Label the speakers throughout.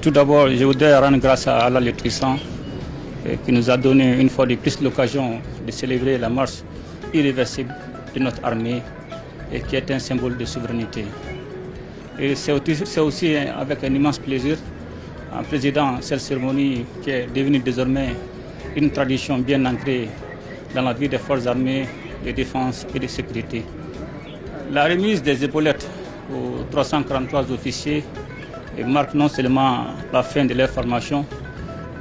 Speaker 1: Tout d'abord, je voudrais rendre grâce à Allah le Tout-Puissant qui nous a donné une fois de plus l'occasion de célébrer la marche irréversible de notre armée et qui est un symbole de souveraineté. Et c'est aussi avec un immense plaisir en présidant cette cérémonie qui est devenue désormais une tradition bien ancrée dans la vie des forces armées de défense et de sécurité. La remise des épaulettes aux 343 officiers marque non seulement la fin de leur formation,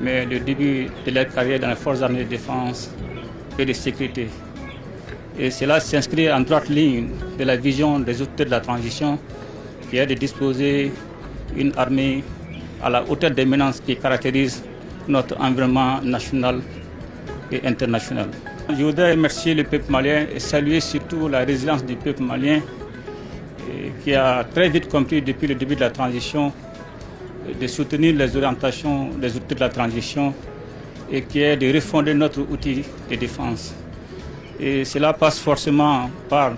Speaker 1: mais le début de leur carrière dans les forces armées de défense et de sécurité. Et cela s'inscrit en droite ligne de la vision des auteurs de la transition, qui est de disposer une armée à la hauteur des menaces qui caractérisent notre environnement national et international. Je voudrais remercier le peuple malien et saluer surtout la résilience du peuple malien qui a très vite compris depuis le début de la transition de soutenir les orientations des outils de la transition et qui est de refonder notre outil de défense. Et cela passe forcément par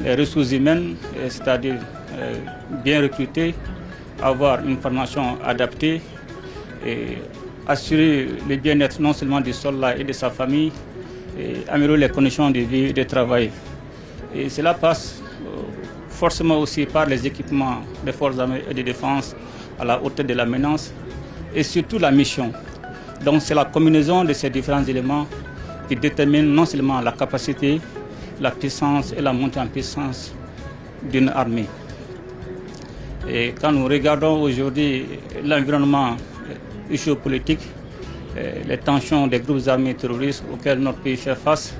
Speaker 1: les ressources humaines, c'est-à-dire bien recruter, avoir une formation adaptée et assurer le bien-être non seulement du soldat et de sa famille, et améliorer les conditions de vie et de travail. Et cela passe forcément aussi par les équipements des forces armées et de défense à la hauteur de la menace et surtout la mission. Donc c'est la combinaison de ces différents éléments qui détermine non seulement la capacité, la puissance et la montée en puissance d'une armée. Et quand nous regardons aujourd'hui l'environnement géopolitique, les tensions des groupes armés terroristes auxquels notre pays fait face,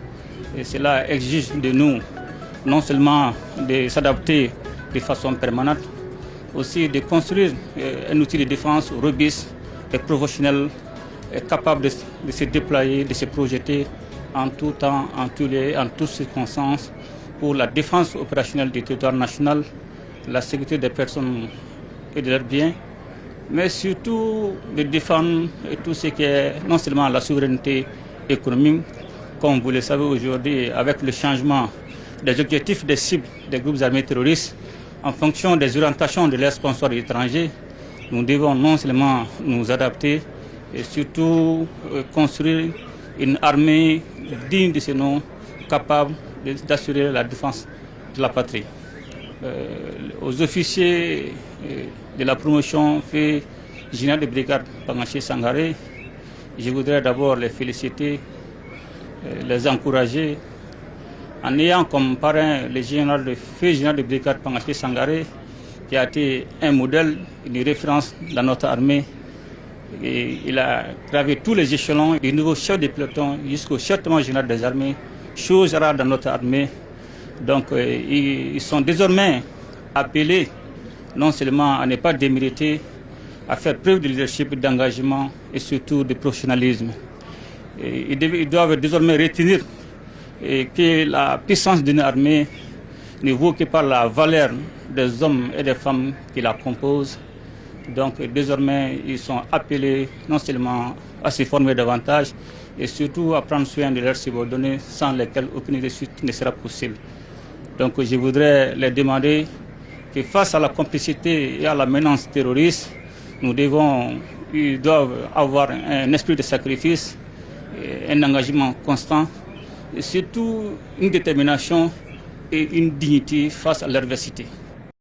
Speaker 1: et cela exige de nous non seulement de s'adapter de façon permanente, aussi de construire un outil de défense robuste et professionnel, capable de se déployer, de se projeter en tout temps, en tous lieux, en toutes circonstances, pour la défense opérationnelle du territoire national, la sécurité des personnes et de leurs biens, mais surtout de défendre tout ce qui est non seulement la souveraineté économique, comme vous le savez aujourd'hui, avec le changement des objectifs des cibles des groupes armés terroristes, en fonction des orientations de leurs sponsors étrangers, nous devons non seulement nous adapter, et surtout construire une armée digne de ce nom, capable d'assurer la défense de la patrie. Aux officiers de la promotion fait général de brigade Pangaché Sangaré, je voudrais d'abord les féliciter, les encourager, en ayant comme parrain le général de brigade Pangaché Sangaré, qui a été un modèle, une référence dans notre armée. Et il a gravé tous les échelons, du nouveau chef de peloton jusqu'au chef général des armées, chose rare dans notre armée. Donc ils sont désormais appelés non seulement à ne pas démériter, à faire preuve de leadership, d'engagement et surtout de professionnalisme. Et ils doivent désormais retenir que la puissance d'une armée ne vaut que par la valeur des hommes et des femmes qui la composent. Donc désormais, ils sont appelés non seulement à se former davantage, et surtout à prendre soin de leurs subordonnés sans lesquels aucune réussite ne sera possible. Donc je voudrais les demander que face à la complicité et à la menace terroriste, ils doivent avoir un esprit de sacrifice, un engagement constant, et surtout une détermination et une dignité face à l'adversité.